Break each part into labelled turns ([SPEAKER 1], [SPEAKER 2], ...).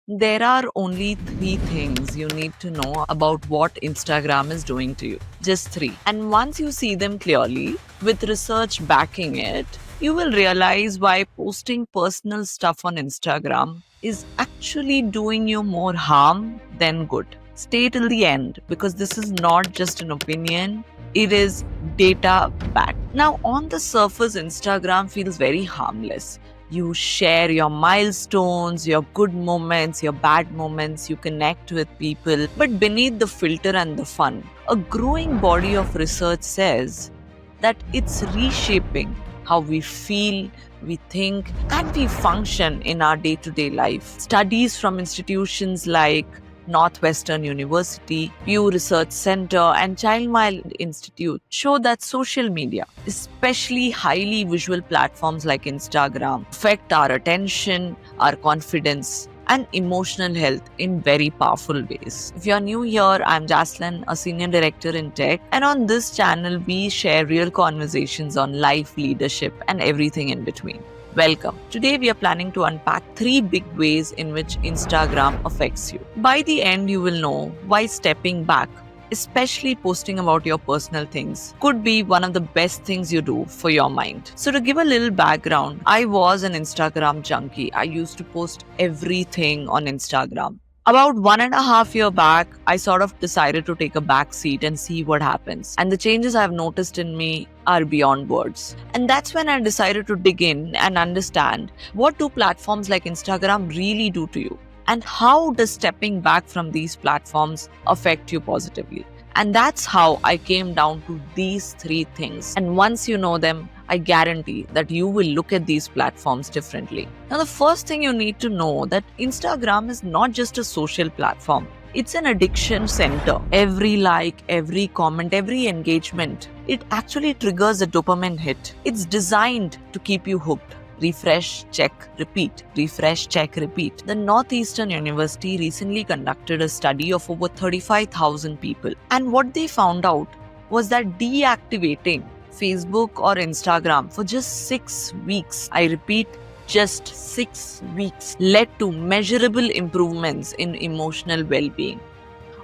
[SPEAKER 1] There are only three things you need to know about what Instagram is doing to you. Just three. And once you see them clearly, with research backing it, you will realize why posting personal stuff on Instagram is actually doing you more harm than good. Stay till the end because this is not just an opinion, it is data backed. Now, on the surface, Instagram feels very harmless. You share your milestones, your good moments, your bad moments, you connect with people. But beneath the filter and the fun, a growing body of research says that it's reshaping how we feel, we think, and we function in our day to day life. Studies from institutions like Northwestern University, Pew Research Center, and Child Mind Institute show that social media, especially highly visual platforms like Instagram, affect our attention, our confidence, and emotional health in very powerful ways. If you're new here, I'm Jaslin, a senior director in tech, and on this channel, we share real conversations on life, leadership, and everything in between. Welcome. Today we are planning to unpack three big ways in which Instagram affects you. By the end, you will know why stepping back, especially posting about your personal things, could be one of the best things you do for your mind. So to give a little background, I was an Instagram junkie. I used to post everything on Instagram. About 1.5 years back, I sort of decided to take a back seat and see what happens. And the changes I've noticed in me are beyond words. And that's when I decided to dig in and understand what do platforms like Instagram really do to you? And how does stepping back from these platforms affect you positively? And that's how I came down to these three things. And once you know them, I guarantee that you will look at these platforms differently. Now, the first thing you need to know that Instagram is not just a social platform. It's an addiction center. Every like, every comment, every engagement, it actually triggers a dopamine hit. It's designed to keep you hooked. Refresh, check, repeat. Refresh, check, repeat. The Northeastern University recently conducted a study of over 35,000 people. And what they found out was that deactivating Facebook or Instagram for just 6 weeks, I repeat, just 6 weeks, led to measurable improvements in emotional well-being.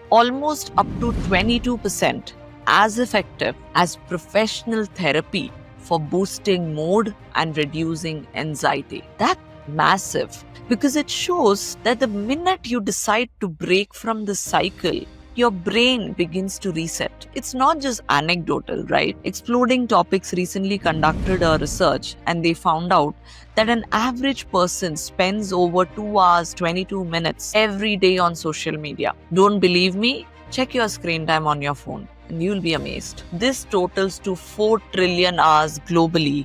[SPEAKER 1] Almost up to 22%, as effective as professional therapy for boosting mood and reducing anxiety. That's massive because it shows that the minute you decide to break from the cycle, your brain begins to reset. It's not just anecdotal, right? Exploding Topics recently conducted a research and they found out that an average person spends over 2 hours 22 minutes every day on social media. Don't believe me? Check your screen time on your phone and you'll be amazed. This totals to 4 trillion hours globally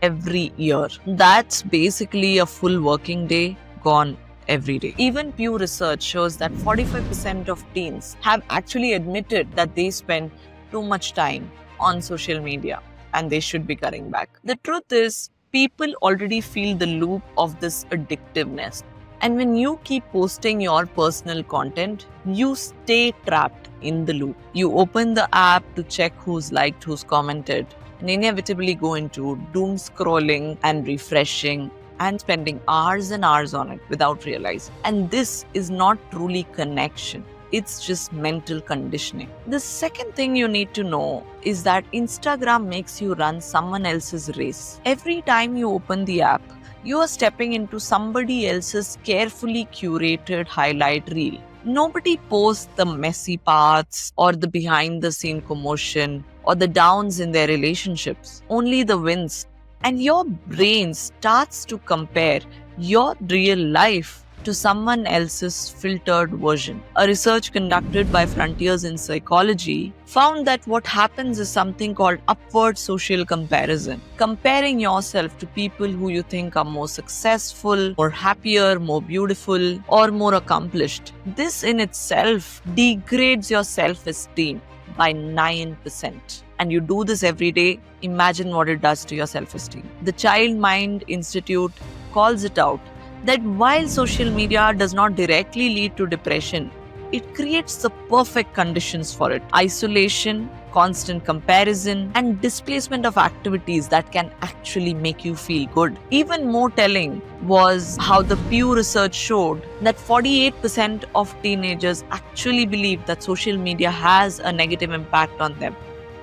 [SPEAKER 1] every year. That's basically a full working day gone every day. Even Pew Research shows that 45% of teens have actually admitted that they spend too much time on social media and they should be cutting back. The truth is, people already feel the loop of this addictiveness. And when you keep posting your personal content, you stay trapped in the loop. You open the app to check who's liked, who's commented, and inevitably go into doom scrolling and refreshing and spending hours and hours on it without realizing. And this is not truly connection. It's just mental conditioning. The second thing you need to know is that Instagram makes you run someone else's race. Every time you open the app, you are stepping into somebody else's carefully curated highlight reel. Nobody posts the messy parts or the behind the scene commotion or the downs in their relationships, only the wins. And your brain starts to compare your real life to someone else's filtered version. A research conducted by Frontiers in Psychology found that what happens is something called upward social comparison. Comparing yourself to people who you think are more successful, more happier, more beautiful, or more accomplished. This in itself degrades your self-esteem by 9%. And you do this every day, imagine what it does to your self-esteem. The Child Mind Institute calls it out that while social media does not directly lead to depression, it creates the perfect conditions for it. Isolation constant comparison, and displacement of activities that can actually make you feel good. Even more telling was how the Pew research showed that 48% of teenagers actually believe that social media has a negative impact on them.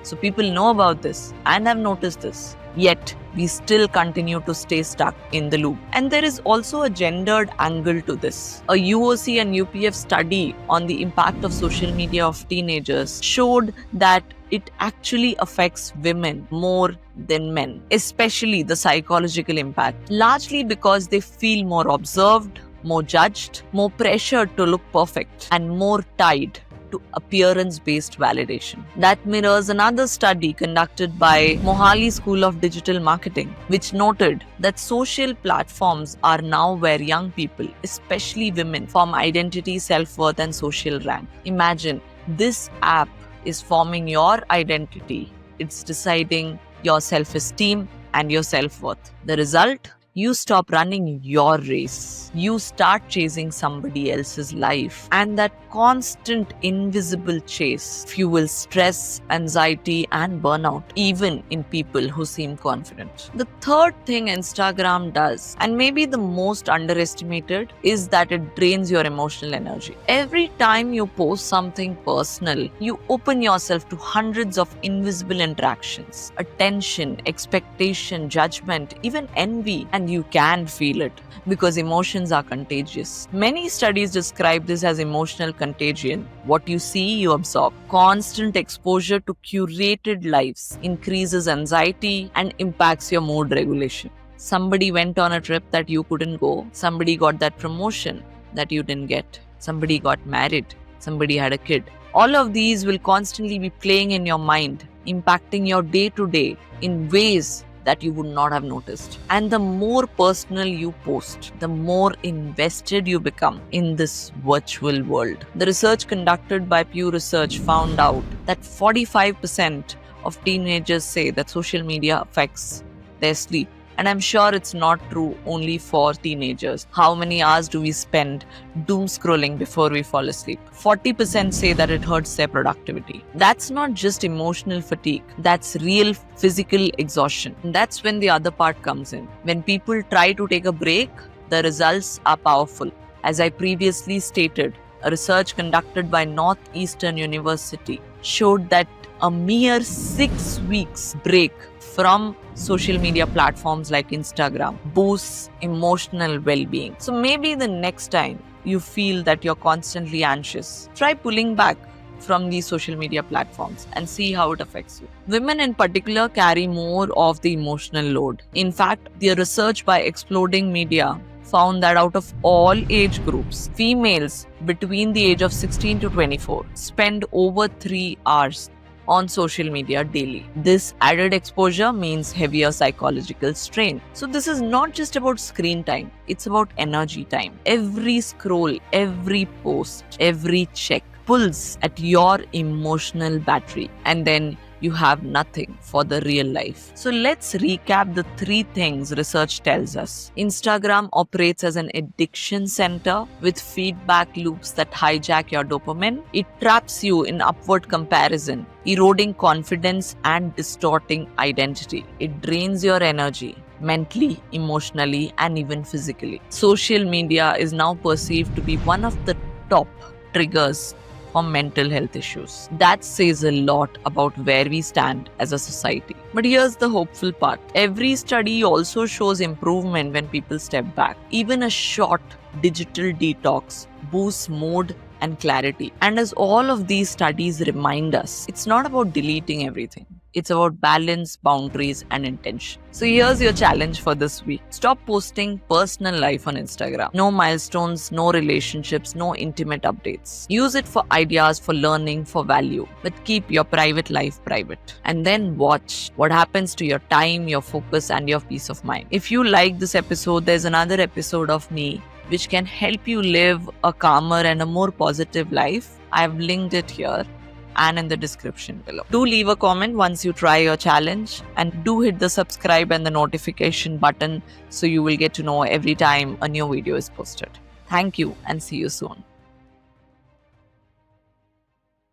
[SPEAKER 1] So people know about this and have noticed this. Yet, we still continue to stay stuck in the loop. And there is also a gendered angle to this. A UOC and UPF study on the impact of social media of teenagers showed that it actually affects women more than men, especially the psychological impact, largely because they feel more observed, more judged, more pressured to look perfect, and more tied to appearance-based validation. That mirrors another study conducted by Mohali School of Digital Marketing, which noted that social platforms are now where young people, especially women, form identity, self-worth, and social rank. Imagine this app is forming your identity. It's deciding your self-esteem and your self-worth. The result? You stop running your race. You start chasing somebody else's life. And that constant invisible chase fuels stress, anxiety, and burnout, even in people who seem confident. The third thing Instagram does, and maybe the most underestimated, is that it drains your emotional energy. Every time you post something personal, you open yourself to hundreds of invisible interactions, attention, expectation, judgment, even envy, and you can feel it because emotions are contagious. Many studies describe this as emotional contagion. What you see, you absorb. Constant exposure to curated lives increases anxiety and impacts your mood regulation. Somebody went on a trip that you couldn't go. Somebody got that promotion that you didn't get. Somebody got married. Somebody had a kid. All of these will constantly be playing in your mind, impacting your day-to-day in ways that you would not have noticed. And the more personal you post, the more invested you become in this virtual world. The research conducted by Pew Research found out that 45% of teenagers say that social media affects their sleep. And I'm sure it's not true only for teenagers. How many hours do we spend doom scrolling before we fall asleep? 40% say that it hurts their productivity. That's not just emotional fatigue. That's real physical exhaustion. And that's when the other part comes in. When people try to take a break, the results are powerful. As I previously stated, a research conducted by Northeastern University showed that a mere 6 weeks break from social media platforms like Instagram boosts emotional well-being. So maybe the next time you feel that you're constantly anxious, try pulling back from these social media platforms and see how it affects you. Women in particular carry more of the emotional load. In fact, the research by Exploding Media found that out of all age groups, females between the age of 16 to 24 spend over 3 hours on social media daily. This added exposure means heavier psychological strain. So this is not just about screen time, it's about energy time. Every scroll, every post, every check pulls at your emotional battery, and then you have nothing for the real life. So let's recap the 3 things research tells us. Instagram operates as an addiction center with feedback loops that hijack your dopamine. It traps you in upward comparison, eroding confidence and distorting identity. It drains your energy mentally, emotionally, and even physically. Social media is now perceived to be one of the top triggers for mental health issues. That says a lot about where we stand as a society. But here's the hopeful part. Every study also shows improvement when people step back. Even a short digital detox boosts mood and clarity. And as all of these studies remind us, it's not about deleting everything. It's about balance, boundaries, and intention. So here's your challenge for this week. Stop posting personal life on Instagram. No milestones, no relationships, no intimate updates. Use it for ideas, for learning, for value. But keep your private life private. And then watch what happens to your time, your focus, and your peace of mind. If you like this episode, there's another episode of me which can help you live a calmer and a more positive life. I've linked it here and in the description below. Do leave a comment once you try your challenge, and do hit the subscribe and the notification button so you will get to know every time a new video is posted. Thank you and see you soon.